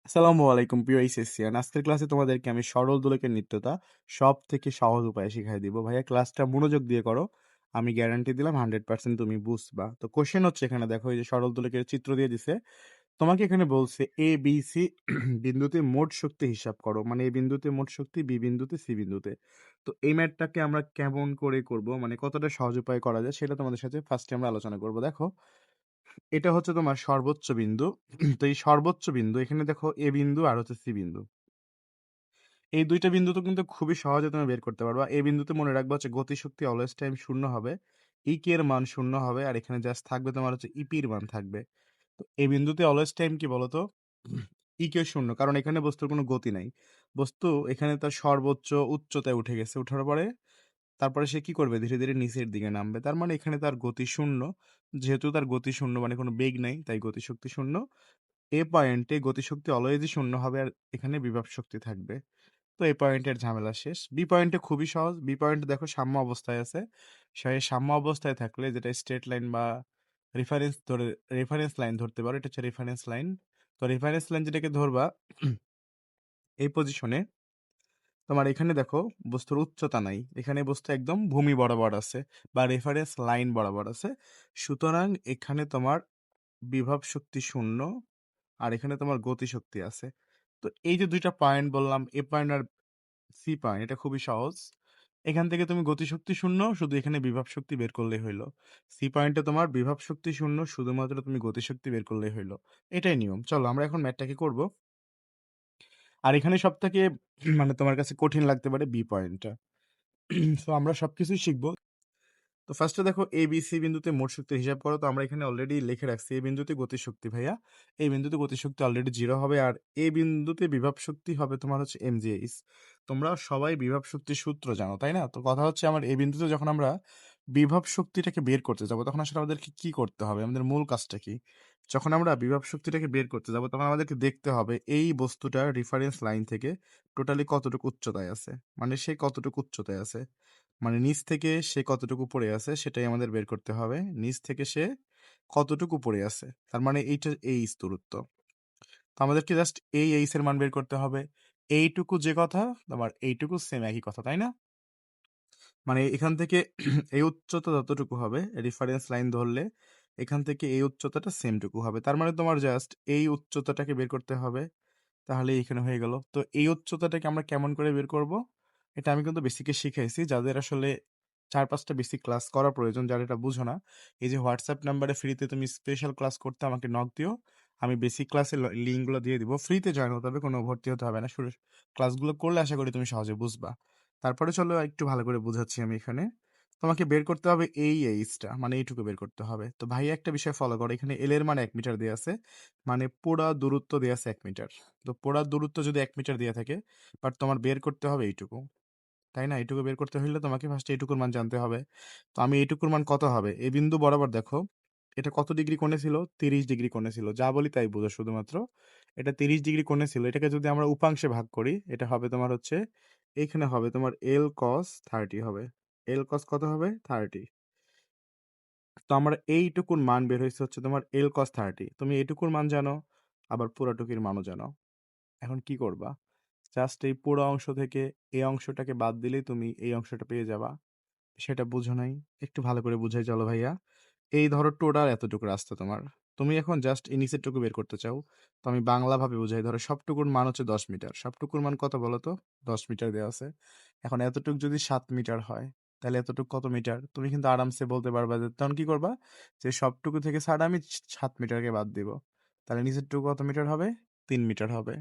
আসসালামু আলাইকুম প্রিয় এইচএসসিয়ান। আজকের ক্লাসে তোমাদেরকে আমি সরল দোলকের নিত্যতা সব থেকে সহজ উপায়ে শিখাই দিব। ভাইয়া ক্লাসটা মনোযোগ দিয়ে করো, আমি গ্যারান্টি দিলাম 100% তুমি বুঝবা। তো কোশ্চেন হচ্ছে, এখানে দেখো এই যে সরল দোলকের চিত্র দিয়ে দিছে, তোমাকে এখানে বলছে এ বি সি বিন্দুতে মোট শক্তি হিসাব করো, মানে এ বিন্দুতে মোট শক্তি, বি বিন্দুতে, সি বিন্দুতে। তো এই ম্যাথটাকে আমরা কেমন করে করব, মানে কতটা সহজ উপায়ে করা যায় সেটা তোমাদের সাথে ফার্স্টে আমরা আলোচনা করব। দেখো, এটা হচ্ছে তোমার সর্বোচ্চ বিন্দু। তো এই সর্বোচ্চ বিন্দু এখানে দেখো এ বিন্দু আর হচ্ছে সি বিন্দু, এই দুইটা বিন্দু তো কিন্তু খুবই সহজে তুমি বের করতে পারবা। এই বিন্দুতে মনে রাখবা হচ্ছে গতিশক্তি অলওয়েজ টাইম শূন্য হবে, ই কে এর মান শূন্য হবে, আর এখানে জাস্ট থাকবে তোমার হচ্ছে ইপি এর মান থাকবে। তো এই বিন্দুতে অলওয়েজ টাইম কি বলতো, ই কে শূন্য, কারণ এখানে বস্তুর কোনো গতি নাই। বস্তু এখানে তার সর্বোচ্চ উচ্চতায় উঠে গেছে, উঠার পরে তারপরে সে কি করবে, ধীরে ধীরে নিচের দিকে নামবে। তার মানে এখানে তার গতি শূন্য। যেহেতু তার গতি শূন্য মানে কোনো বেগ নাই, তাই গতিশক্তি শূন্য। এ পয়েন্টে গতিশক্তি অলওয়েজই শূন্য হবে, আর এখানে বিভব শক্তি থাকবে। তো এই পয়েন্টের ঝামেলা শেষ। বি পয়েন্টে খুবই সহজ। বি পয়েন্টে দেখো সাম্য অবস্থায় আছে। সেই সাম্য অবস্থায় থাকলে, যেটা স্ট্রেট লাইন বা রেফারেন্স ধরে, রেফারেন্স লাইন ধরতে পারো, এটা হচ্ছে রেফারেন্স লাইন। তো রেফারেন্স লাইন যেটাকে ধরবা, এই পজিশনে তোমার এখানে দেখো বস্তুর উচ্চতা নাই, এখানে বস্তু একদম ভূমি বরাবর আছে বা রেফারেন্স লাইন বরাবর আছে। সুতরাং এখানে তোমার বিভব শক্তি শূন্য, আর এখানে তোমার গতি শক্তি আছে। তো এই যে দুইটা পয়েন্ট বললাম, এ পয়েন্ট আর সি পয়েন্ট, এটা খুবই সহজ। এখান থেকে তুমি গতিশক্তি শূন্য, শুধু এখানে বিভব শক্তি বের করলেই হইলো। সি পয়েন্টে তোমার বিভব শক্তি শূন্য, শুধুমাত্র তুমি গতিশক্তি বের করলেই হইলো। এটাই নিয়ম। চলো আমরা এখন ম্যাথটাকে করব। আর এখানে সব থেকে মানে তোমার কাছে কঠিন লাগতে পারে বি পয়েন্টটা। তো আমরা সবকিছুই শিখবো। তো ফার্স্টে দেখো এ বি সি বিন্দুতে মোট শক্তির হিসাব করো। তো আমরা এখানে অলরেডি লিখে রাখছি এই বিন্দুতে গতিশক্তি ভাইয়া, এই বিন্দুতে গতিশক্তি অলরেডি 0 হবে, আর এই বিন্দুতে বিভব শক্তি হবে তোমার হচ্ছে এমজিএইচ। তোমরা সবাই বিভব শক্তির সূত্র জানো, তাই না? তো কথা হচ্ছে, আমার এই বিন্দুতে যখন আমরা বিভব শক্তিটাকে বের করতে যাব, তখন আসলে আমাদেরকে কি করতে হবে, আমাদের মূল কাজটা কি? যখন আমরা বিভব শক্তিটাকে বের করতে যাব, তখন আমাদেরকে দেখতে হবে এই বস্তুটার রেফারেন্স লাইন থেকে টোটালি কতটুকু উচ্চতায় আছে, মানে সে কতটুকু উচ্চতায় আছে, মানে নিচ থেকে সে কতটুকু পড়ে আছে সেটাই আমাদের বের করতে হবে। নিচ থেকে সে কতটুকু পড়ে আছে, তার মানে এইটা এইচ দূরত্ব। তো আমাদেরকে জাস্ট এই এইচ এর মান বের করতে হবে। এইটুকু যে কথা, তোমার এইটুকু সেম একই কথা, তাই না? মানে এখান থেকে এই উচ্চতা যতটুকু হবে রেফারেন্স লাইন ধরলে, এখান থেকে এই উচ্চতাটা সেমটুকু হবে। তার মানে তোমার জাস্ট এই উচ্চতাটাকে বের করতে হবে, তাহলে এখানে হয়ে গেল। তো এই উচ্চতাটাকে আমরা কেমন করে বের করব, এটা আমি কিন্তু বেসিকে শিখাইছি। যাদের আসলে 4-5টা বেসিক ক্লাস করা প্রয়োজন, যারা এটা বুঝো না, এই যে হোয়াটসঅ্যাপ নাম্বারে ফ্রিতে তুমি স্পেশাল ক্লাস করতে আমাকে নক দিও, আমি বেসিক ক্লাসের লিঙ্কগুলো দিয়ে দিব। ফ্রিতে জয়েন হতে হবে, কোনো ভর্তি হতে হবে না। শুরু ক্লাসগুলো করলে আশা করি তুমি সহজে বুঝবা। তারপরে চলো একটু ভালো করে বুঝাচ্ছি আমি এখানে। তোমাকে বের করতে হবে এই এইচটা, মানে এইটুকু বের করতে হবে। তো ভাই একটা বিষয় ফলো করো, এখানে এল এর মান 1 মিটার দেওয়া আছে, মানে পুরা দূরত্ব দেওয়া আছে 1 মিটার। তো পুরা দূরত্ব যদি 1 মিটার দেওয়া থাকে, বাট তোমার বের করতে হবে এইটুকু, তাই না? এইটুকু বের করতে হলে তোমাকে ফার্স্টে এইটুকুর মান জানতে হবে। তো আমি এইটুকুর মান কত হবে, এই বিন্দু বরাবর দেখো এটা কত ডিগ্রি কোণে ছিল, 30 ডিগ্রি কোণে ছিল। যা বলি তাই বুঝো শুধুমাত্র, এটা 30 ডিগ্রি কোণে ছিল। এটাকে যদি আমরা উপাংশে ভাগ করি, এটা হবে তোমার হচ্ছে, এইখানে হবে তোমার এল কস 30 হবে। এল কস কত হবে, 30। তো আমার এইটুকুর মান বের হয়েছে হচ্ছে তোমার এল কস 30। তুমি এইটুকুর মান জানো, আবার পুরাটুকির মানও জানো। এখন কি করবা, জাস্ট এই পুরো অংশ থেকে এই অংশটাকে বাদ দিলেই তুমি এই অংশটা পেয়ে যাবা। সেটা বুঝো নাই, একটু ভালো করে বুঝাই চলো ভাইয়া। এই ধরো টোটাল এতটুকু রাস্তা তোমার, তুমি এখন জাস্ট এই নিচেরটুকু বের করতে চাও। তো আমি বাংলা ভাবে বুঝাই, ধরো সবটুকুর মান হচ্ছে 10 মিটার। সবটুকুর মান কত বলো তো, 10 মিটার দেওয়া আছে। এখন এতটুক যদি 7 মিটার হয়, তাহলে এতটুক কত মিটার, তুমি কিন্তু আরামসে বলতে পারবা। যে তখন কি করবা, যে সবটুকু থেকে ছাড়া আমি 7 মিটারকে বাদ দিব, তাহলে নিচেরটুকু কত মিটার হবে, 3 মিটার হবে।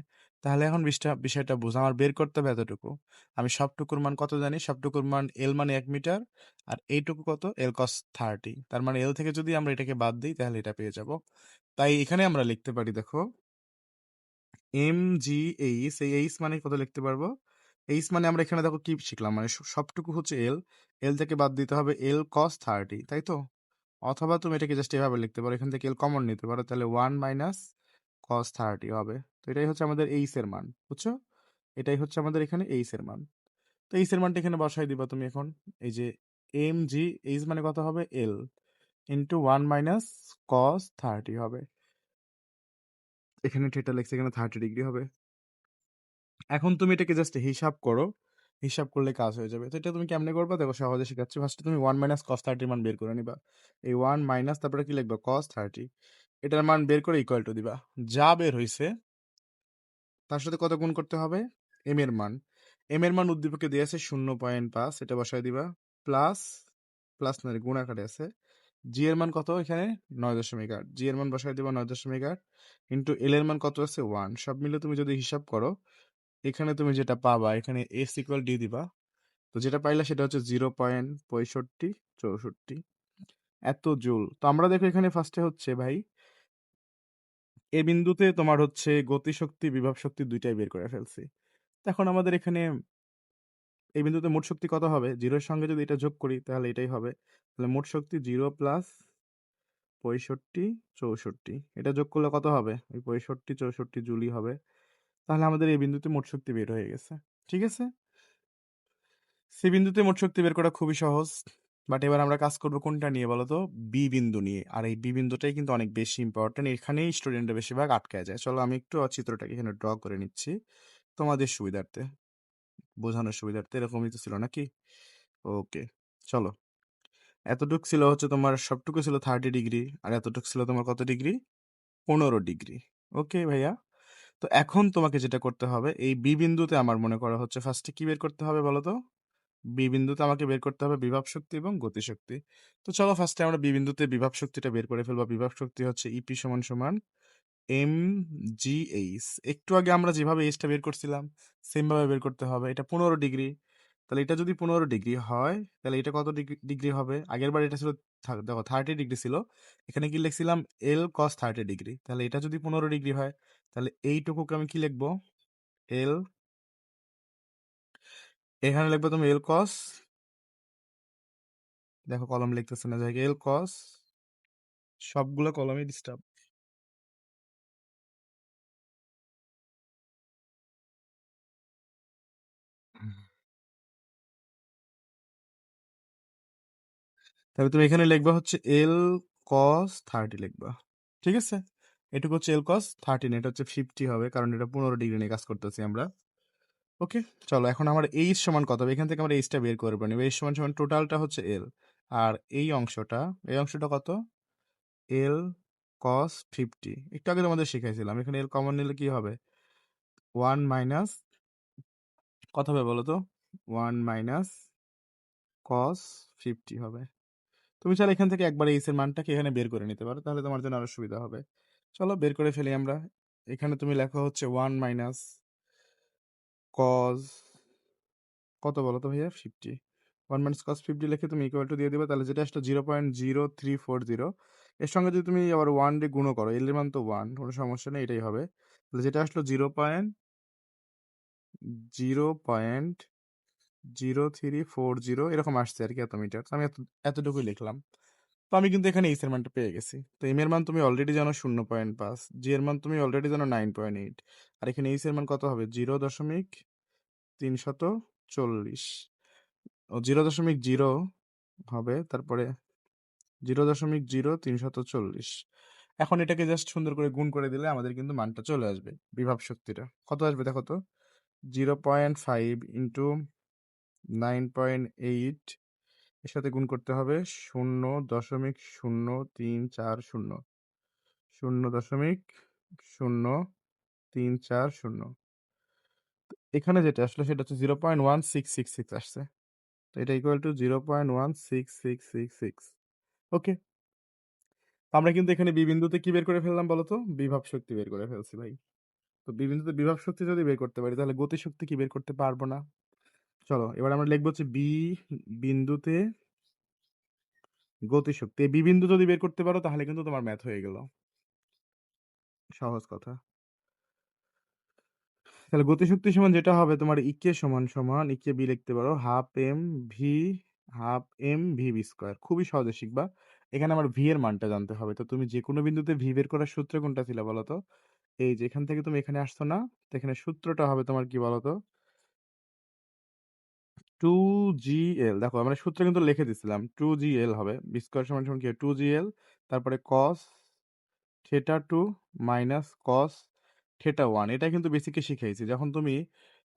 তাহলে এখন বিষয়টা বুঝ, আমার বের করতে হবে এতটুকু। আমি সবটুকুর মান কত জানি, সবটুকুর মান এল মানে 1 মিটার, আর এইটুকু কত, এল কস 30। তার মানে এল থেকে যদি আমরা এটাকে বাদ দিই, তাহলে এটা পেয়ে যাব। তাই এখানে আমরা লিখতে পারি, দেখো এম জি এইচ, এই এইচ মানে কত লিখতে পারবো, এইচ মানে আমরা এখানে দেখো কি শিখলাম, মানে সবটুকু হচ্ছে এল, এল থেকে বাদ দিতে হবে এল কস 30, তাই তো? অথবা তুমি এটাকে জাস্ট এভাবে লিখতে পারো, এখান থেকে এল কমন নিতে পারো, তাহলে 1 - cos 30 হবে। তো এটাই হচ্ছে আমাদের এইচ এর মান, বুঝছো? এটাই হচ্ছে আমাদের এখানে এইচ এর মান। তো এইচ এর মানটা এখানে বসাই দিবা তুমি এখন। এই যে এম জি এইচ মানে কত হবে, এল ইন্টু 1 - cos 30 হবে। এখানে থিটা লিখছি, এখানে 30 ডিগ্রি হবে। এখন তুমি এটাকে জাস্ট হিসাব করো, হিসাব করলে কাজ হয়ে যাবে। তো এটা তুমি কেমনে করবা দেখো, সহজে শেখাচ্ছি। ফার্স্টে তুমি 1 মাইনাস cos 30 মান বের করে নিবা। এই 1 মাইনাস তারপরে কি লিখবা, cos 30, এটার মান বের করে ইকুয়াল টু দিবা। যা বের হইছে তার সাথে কত গুণ করতে হবে, এম এর মান। এম এর মান উদ্দীপকে দিয়ে আছে 0.5, এটা বসায় দিবা। প্লাস, প্লাস না গুণ আকারে আছে। জি এর মান কত এখানে, 9.8, জি এর মান বসায় দিবা 9.8 ইন্টু এল এর মান কত আছে 1। সব মিলে তুমি যদি হিসাব করো, এখানে তুমি যেটা পাবা, এখানে এস ইকুয়াল ডি দিবা। তো যেটা পাইলা সেটা হচ্ছে 0.6564 এত জুল। তো আমরা দেখো এখানে ফার্স্টে হচ্ছে ভাই, এ বিন্দুতে তোমার হচ্ছে গতিশক্তি বিভব শক্তি দুইটাই বের করে ফেলছি। তো এখন আমাদের এখানে এই বিন্দুতে মোট শক্তি কত হবে, জিরোর সঙ্গে যদি এটা যোগ করি তাহলে এটাই হবে। তাহলে মোট শক্তি 0 প্লাস 65 64, এটা যোগ করলে কত হবে, ওই 65 64 জুলই হবে। তাহলে আমাদের এই বিন্দুতে মোট শক্তি বের হয়ে গেছে। ঠিক আছে, সি বিন্দুতে মোট শক্তি বের করা খুবই সহজ। বাট এবার আমরা কাজ করবো কোনটা নিয়ে বলো তো, বি বিন্দু নিয়ে। আর এই বি বিন্দুটাই কিন্তু অনেক বেশি ইম্পর্টেন্ট, এখানেই স্টুডেন্টরা বেশিরভাগ আটকায় যায়। চলো আমি একটু চিত্রটাকে এখানে ড্র করে নিচ্ছি তোমাদের সুবিধার্থে, বোঝানোর সুবিধার্থে। এরকমই তো ছিল নাকি? ওকে, চলো। এতটুক ছিল হচ্ছে তোমার, সবটুকু ছিল 30 ডিগ্রি, আর এতটুক ছিল তোমার কত ডিগ্রি, 15 ডিগ্রি। ওকে ভাইয়া, তো এখন তোমাকে যেটা করতে হবে, এই বি বিন্দুতে আমার মনে করা হচ্ছে ফার্স্টে কি বের করতে হবে বলো তো, বি বিন্দুতে আমাকে বের করতে হবে বিভব শক্তি এবং গতিশক্তি। তো চলো ফার্স্টে আমরা বি বিন্দুতে বিভব শক্তিটা বের করে ফেলবো। বিভব শক্তি হচ্ছে ইপি সমান সমান এম জি এইচ। একটু আগে আমরা যেভাবে এইচটা বের করছিলাম সেম ভাবে বের করতে হবে। এটা 15 ডিগ্রি, তাহলে এটা যদি 15 ডিগ্রি হয় তাহলে এটা কত ডিগ্রি হবে, আগের বার এটা ছিল দেখো 30 ডিগ্রি ছিল, এখানে কি লিখছিলাম এল কস 30 ডিগ্রি। তাহলে এটা যদি 15 ডিগ্রি হয় তাহলে এইটুকুকে আমি কি লিখবো, এল, এখানে লিখবো তুমি এল কস, দেখো কলম লিখতেছে না জায়গায়, এল কস, সবগুলো কলমে ডিস্টার্ব। তাহলে তুমি এখানে লিখবা হচ্ছে এল কস 30 লিখবা। ঠিক আছে, এটুকু হচ্ছে এল কস 30, এটা হচ্ছে 50 হবে, কারণ এটা 15 ডিগ্রি নিয়ে কাজ করতেছি আমরা। ওকে, চলো এখন আমার এইচ সমান কত হবে, এখান থেকে আমরা এইচটা বের করবো। এইচ সমান সমান টোটালটা হচ্ছে এল, আর এই অংশটা, এই অংশটা কত, এল কস 50। একটু আগে তোমাদের শিখাইছিলাম, এখানে এল কমন নিলে কি হবে, 1 মাইনাস, কত হবে বলো তো, 1 মাইনাস কস 50 হবে। তুমি চাইলে এখান থেকে একবার এইচ এর মানটাকে এখানে বের করে নিতে পারো, তাহলে তোমার জন্য আরো সুবিধা হবে। চলো বের করে ফেলি আমরা। এখানে তুমি লেখো হচ্ছে 1 মাইনাস কজ, কত বলো তো ভাইয়া, 50। 1 মাইনাস কজ 50 লিখে তুমি ইকুয়াল টু দিয়ে দিবে, তাহলে যেটা আসলে 0.0340। এর সঙ্গে যদি তুমি আবার 1 দিয়ে গুণ করো, এল এর মান তো 1, কোনো সমস্যা নেই, এটাই হবে। তাহলে যেটা আসলো 0.0340 এরকম আসছে আর কি, এত মিটার। আমি এতটুকুই লিখলাম। তো আমি কিন্তু এখানে এইচ এর মানটা পেয়ে গেছি। তো এম এর মান তুমি অলরেডি জানো 0.5, জি এর মান তুমি অলরেডি জানো 9.8, আর এখানে এইচ এর মান কত হবে, 0.340, ও 0.0 হবে, তারপরে 0.0340। এখন এটাকে জাস্ট সুন্দর করে গুণ করে দিলে আমাদের কিন্তু মানটা চলে আসবে, বিভব শক্তিটা কত আসবে দেখো তো, 0.5 ইন্টু 9.8, এর সাথে গুণ করতে হবে 0.0340, 0.0340। এখানে যেটা আসলে সেটা হচ্ছে 0.1666 আসছে। তো এটা ইকুয়াল টু 0.1666। ওকে, আমরা কিন্তু এখানে বি বিন্দুতে কি বের করে ফেললাম বলতো, বিভব শক্তি বের করে ফেলছি ভাই। তো বি বিন্দুতে বিভব শক্তি যদি বের করতে পারি তাহলে গতি শক্তি কি বের করতে পারবো না? চলো এবার আমরা লিখবো হচ্ছে বি বিন্দুতে গতি শক্তি। বি বিন্দু যদি বের করতে পারো তাহলে কিন্তু তোমার ম্যাথ হয়ে গেল, সহজ কথা। তাহলে গতিশক্তি সমান যেটা হবে তোমার ইকে সমান সমান, ইকে বি লিখতে পারো ভি হাফ এম ভি বি স্কোয়ার। খুবই সহজে শিখবা। এখানে আমার ভি এর মানটা জানতে হবে। তো তুমি যে কোনো বিন্দুতে ভি বের করার সূত্র কোনটা ছিল বলো তো, এই যে এখান থেকে তুমি এখানে আসছো না, তো এখানে সূত্রটা হবে তোমার কি বলো তো, 2GL। দেখো আমরা সূত্র কিন্তু লিখে দিছিলাম, 2GL হবে, বি স্কোয়ার সমান সমান কি 2GL, তারপরে cos theta two minus cos theta 1 এটা কিন্তু বেসিকে শিখাইছি। যখন তুমি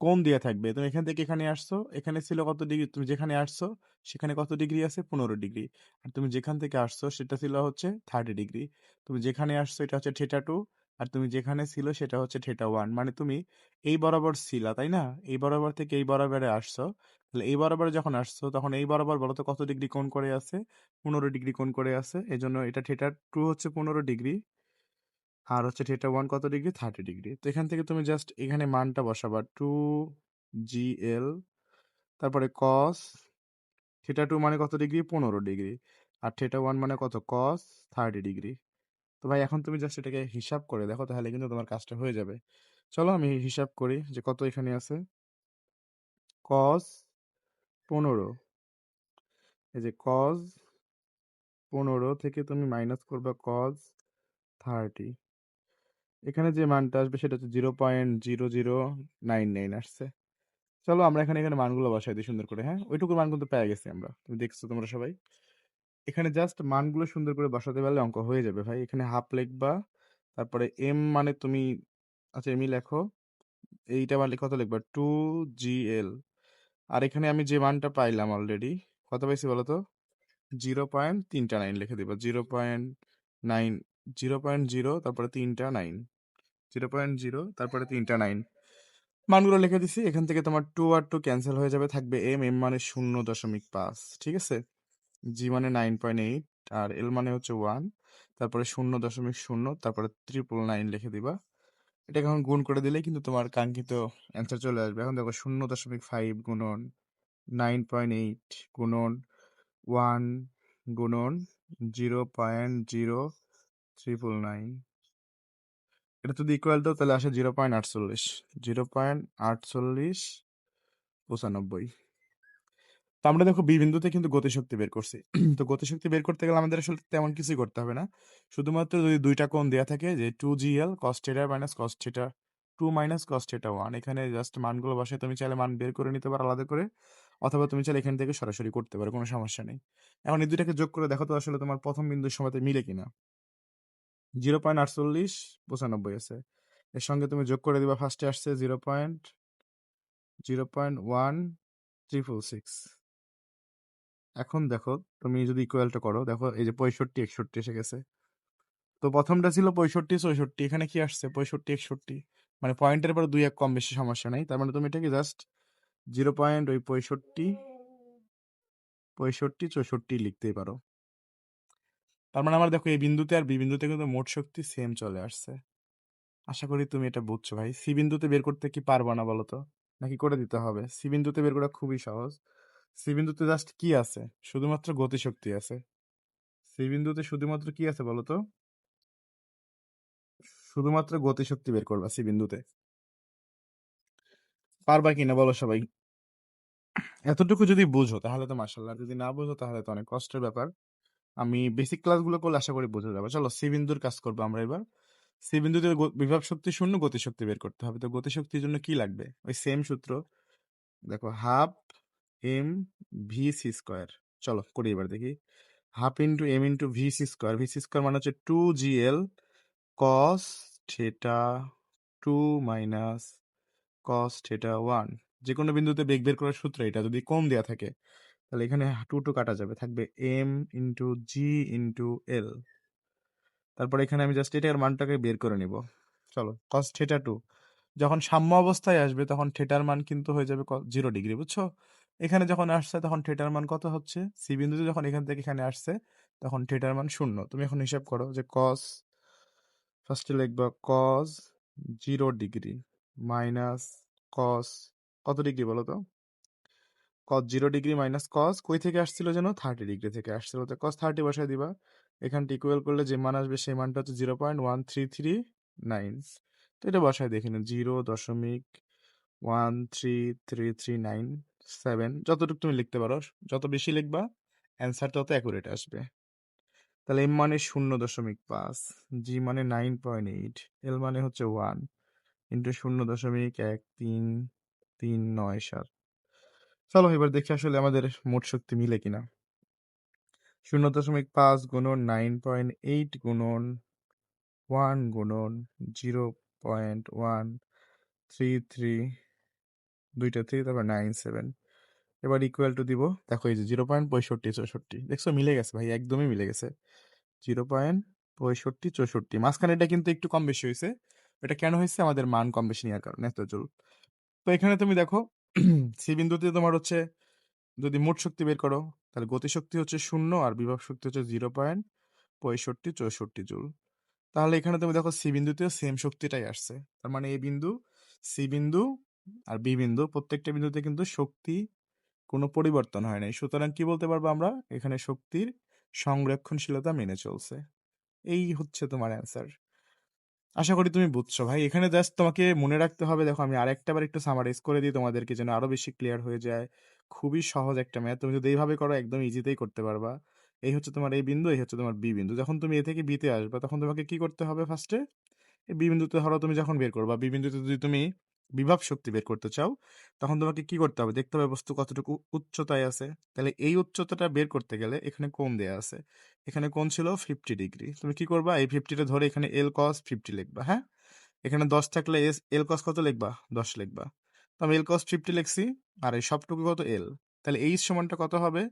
কোণ দেয়া থাকবে, তুমি এখান থেকে এখানে আসছো, এখানে ছিল কত ডিগ্রি? তুমি যেখানে আসছো সেখানে কত ডিগ্রি আছে? 15 ডিগ্রি। আর তুমি যেখান থেকে আসছো সেটা ছিল হচ্ছে 30 ডিগ্রি। তুমি যেখানে আসছো এটা হচ্ছে থিটা 2 আর তুমি যেখানে ছিল সেটা হচ্ছে থিটা 1। মানে তুমি এই বরাবর ছিলা, তাই না? এই বরাবর থেকে এই বরাবরে আসছো। তাহলে এই বরাবরে যখন আসছো তখন এই বরাবর বলো তো কত ডিগ্রি কোণ করে আছে? 15 ডিগ্রি কোণ করে আছে। এজন্য এটা থিটা 2 হচ্ছে 15 ডিগ্রি। আর হচ্ছে থিটা 1 কত ডিগ্রি? 30 ডিগ্রি। তো এখান থেকে তুমি জাস্ট এখানে মানটা বসাবা 2gl, তারপরে cos থিটা 2 মানে কত ডিগ্রি? 15 ডিগ্রি। আর থিটা 1 মানে কত? cos 30 degree. তো ভাই এখন তুমি জাস্ট এটাকে হিসাব করে দেখো, তাহলে কিন্তু তোমার কাজটা হয়ে যাবে। চলো আমি হিসাব করি যে কত এখানে আছে। cos 15, এই যে cos 15 থেকে তুমি মাইনাস করবা cos 30। এখানে যে মানটা আসবে সেটা হচ্ছে 0.0099 আসছে। চলো আমরা এখানে মানগুলো বসাই দিই সুন্দর করে, হ্যাঁ? ওইটুকু মান কিন্তু পেয়ে গেছি আমরা। তুমি দেখছো তোমরা সবাই। এখানে জাস্ট মানগুলো সুন্দর করে বসাতে পারলে অঙ্ক হয়ে যাবে ভাই। এখানে হাফ লিখবা, তারপরে এম মানে তুমি আচ্ছা এমই লেখো। এইটা মানে কত লিখবা? 2gl। আর এখানে আমি যে মানটা পাইলাম অলরেডি, কত পাইছি বলো তো? 0.39 লিখে দিবা। 0.9, 0.0 তারপরে 3টা 9, 0.0 তারপরে 3টা 9 মানগুলো লিখে দিছি। এখান থেকে তোমার 2 আর 2 ক্যান্সেল হয়ে যাবে, থাকবে এম মানে 0.5। ঠিক আছে? জি মানে 9.8 আর এল মানে হচ্ছে 1, তারপরে 0.0 তারপরে 999 লিখে দিবা। এটা এখন গুণ করে দিলেই কিন্তু তোমার কাঙ্ক্ষিত অ্যান্সার চলে আসবে। এখন দেখো 0.5 গুণন 9.8 গুণন 1 গুণন 0.0399, এটা যদি ইকুয়াল দাও তাহলে আসে 0.48, 0.4895। তো আমরা দেখো বি বিন্দুতে কিন্তু গতিশক্তি বের করছি। তো গতিশক্তি বের করতে গেলে আমাদের আসলে তেমন কিছুই করতে হবে না। শুধুমাত্র যদি দুইটা কোণ দেয়া থাকে যে 2gl cos theta minus cos theta 2 minus cos theta 1, এখানে জাস্ট মানগুলো বসায় তুমি চাইলে মান বের করে নিতে পারো আলাদা করে, অথবা তুমি চাইলে এখান থেকে সরাসরি করতে পারো, কোনো সমস্যা নেই। এখন এই দুইটাকে যোগ করে দেখো তো আসলে তোমার প্রথম বিন্দুর সময়তে মিলে কিনা। 0.4895 আছে। এর সঙ্গে তুমি যোগ করে দিবা, ফার্স্টে আসছে 0.136। এখন দেখো তুমি যদি ইকুয়ালটা করো, দেখো এই যে 65 61 এসে গেছে। তো প্রথমটা ছিল 65 64, এখানে কি আসছে? 65 61, মানে পয়েন্টের পর 2 1 কম বেশি সমস্যা নাই। তার মানে তুমি এটাকে জাস্ট 0.65 65 64 লিখতেই পারো। তার মানে আমার দেখো এই বিন্দুতে আর বি বিন্দুতে কিন্তু মোট শক্তি সেম চলে আসছে। আশা করি তুমি এটা বুঝছো ভাই। সি বিন্দুতে বের করতে কি পারবা না বলো তো? নাকি করে দিতে হবে? সি বিন্দুতে বের করা খুবই সহজ। সি বিন্দুতে জাস্ট কি আছে? শুধুমাত্র গতিশক্তি আছে। সি বিন্দুতে শুধুমাত্র কি আছে বলো তো? শুধুমাত্র গতিশক্তি বের করবা সি বিন্দুতে। পারবা কিনা বলো সবাই? এতটুকু যদি বুঝো তাহলে তো মাশাআল্লাহ, যদি না বুঝো তাহলে তো অনেক কষ্টের ব্যাপার। আমি বেসিক ক্লাসগুলো করলে আশা করি বুঝে যাবে। চলো সি বিন্দুর কাজ করবো আমরা এবার। সি বিন্দুতে বিভব শক্তি শূন্য, গতিশক্তি বের করতে হবে। তো গতিশক্তির জন্য কি লাগবে? ওই সেম সূত্র। দেখো half M V C square. চলো করি এবার দেখি। Half into M into V C square. V C square মানে হচ্ছে 2gl cos theta 2 minus cos theta 1। যে কোনো বিন্দুতে বেগ বের করার সূত্র এটা, যদি কোণ দেয়া থাকে তাহলে এখানে 2 কাটা যাবে, থাকবে এম ইন্টু জি ইন্টু এল। তারপর এখানে আমি জাস্ট এটার মানটাকে বের করে নিব। চলো cos থিটা 2 যখন সাম্য অবস্থায় আসবে তখন থিটার মান কিন্তু হয়ে যাবে 0 ডিগ্রি, বুঝছো? এখানে যখন আসছে তখন থিটার মান কত হচ্ছে? সি বিন্দুতে যখন এখান থেকে এখানে আসছে তখন থিটার মান 0। তুমি এখন হিসাব করো যে cos, ফার্স্টে লিখবা cos 0 ডিগ্রি মাইনাস cos কত ডিগ্রি বলো তো? cos 0 ডিগ্রি মাইনাস cos কই থেকে আসছিল যেন? 30 ডিগ্রি থেকে আসছিল। তো cos 30 বসায় দিবা। এখানটা ইকুয়াল করলে যে মান আসবে সেই মানটা হচ্ছে 0.1339। তো এটা বসায় দেখি না, 0.133397, যতটুকু তুমি লিখতে পারো। যত বেশি লিখবা অ্যান্সার তত অ্যাকুরেট আসবে। তাহলে এম মানে 0.5, জি মানে 9.8, এল মানে হচ্ছে 1 ইন্টু 0.13397। চলো এবার দেখি আসলে আমাদের মোট শক্তি মিলে কিনা। 0.5 গুণন 9.8 গুণন 1 গুণন 0.133 দুইটা 3 তারপর 97 এবার ইকুয়াল টু দিব দেখো এই যে 0.6564 দেখছো মিলে গেছে ভাই একদমই মিলে গেছে 0.6564 মাঝখানে এটা কিন্তু একটু কম বেশি হয়েছে এটা কেন হয়েছে আমাদের মান কম বেশি নেওয়ার কারণে এত জুল তো এখানে তুমি দেখো সি বিন্দুতে তোমার হচ্ছে যদি মোট শক্তি বের করো তাহলে গতিশক্তি হচ্ছে 0 আর বিভব শক্তি হচ্ছে 0.6564 জুল তাহলে এখানে তুমি দেখো সি বিন্দুতেও সেম শক্তিটাই আসছে তার মানে এই বিন্দু সি বিন্দু আর বি বিন্দু প্রত্যেকটা বিন্দুতে কিন্তু শক্তি কোনো পরিবর্তন হয় নাই সুতরাং কি বলতে পারবো আমরা এখানে শক্তির সংরক্ষণশীলতা মেনে চলছে এই হচ্ছে তোমার অ্যান্সার আশা করি তুমি বুঝছো ভাই এখানে জাস্ট তোমাকে মনে রাখতে হবে দেখো আমি আরেকটা বার একটু সামারাইজ করে দিই তোমাদেরকে যেন আরো বেশি ক্লিয়ার হয়ে যায় খুবই সহজ একটা ম্যাথ তুমি যদি এইভাবে করো একদম ইজিতেই করতে পারবা এই হচ্ছে তোমার এই বিন্দু এই হচ্ছে তোমার বি বিন্দু যখন তুমি এ থেকে বিতে আসবে তখন তোমাকে কি করতে হবে ফার্স্টে এই বি বিন্দুতে ধরো তুমি যখন বের করবা বি বিন্দুতে যদি তুমি বিভব শক্তি বের করতে চাও তখন তোমাকে কি করতে হবে দেখতে হবে বস্তু কতটুকু উচ্চতায় আছে তাহলে এই উচ্চতাটা বের করতে গেলে এখানে কোণ দেয়া আছে এখানে কোণ ছিল 50 ডিগ্রি তুমি কি করবা এই 50টা ধরে এখানে এল কস 50 লিখবা হ্যাঁ এখানে 10 থাকলে এল কস কত লিখবা 10 লিখবা তো আমি এল কস 50 লিখছি আর এই সবটুকু কত এল তাহলে এই সমানটা কত হবে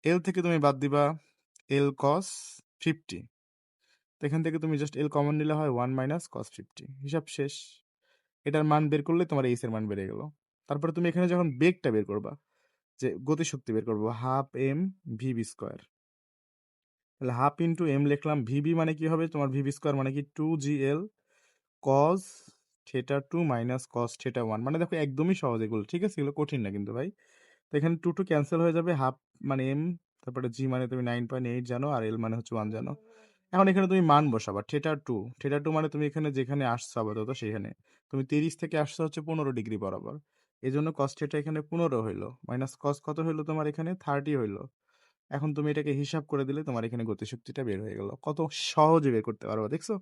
এল থেকে তুমি বাদ দিবা এল কস 50 তো এখান থেকে তুমি জাস্ট এল কমন নিলে হয় 1 - cos 50 হিসাব শেষ এটার মান বের করলে তোমার এইস এর মান বেড়ে গেল তারপরে তুমি এখানে যখন বেগটা বের করবা যে গতিশক্তি বের করবো হাফ এম ভিবি স্কোয়ার তাহলে হাফ ইন্টু এম লিখলাম ভিবি মানে কি হবে তোমার ভিবি স্কোয়ার মানে কি 2gl cos theta 2 minus cos theta 1 মানে দেখো একদমই সহজ এগুলো ঠিক আছে এগুলো কঠিন না কিন্তু ভাই তো এখানে 2 ক্যান্সেল হয়ে যাবে হাফ মানে এম তারপরে জি মানে তুমি 9.8 জানো আর এল মানে হচ্ছে 1 জানো এখন এখানে তুমি মান বসাবা থিটা টু মানে তুমি এখানে যেখানে আসছো আপাতত সেখানে তুমি 30 থেকে আসছো হচ্ছে 15 ডিগ্রি বরাবর এই জন্য কস থিটা এখানে 15 হইলো মাইনাস কস কত হইলো তোমার এখানে 30 হইলো এখন তুমি এটাকে হিসাব করে দিলে তোমার এখানে গতিশক্তিটা বের হয়ে গেল কত সহজে বের করতে পারবো দেখছো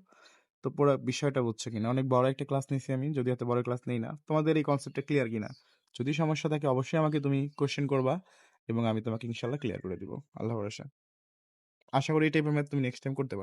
তো পুরো বিষয়টা বুঝছো কিনা অনেক বড় একটা ক্লাস নিয়েছি আমি যদি এত বড় ক্লাস নেই না তোমাদের এই কনসেপ্টটা ক্লিয়ার কিনা যদি সমস্যা থাকে অবশ্যই আমাকে তুমি কোশ্চেন করবা এবং আমি তোমাকে ইনশাল্লাহ ক্লিয়ার করে দিব আল্লাহ ভরসা আশা করি এই টাইপের ম্যাথ তুমি নেক্সট টাইম করতে পারবে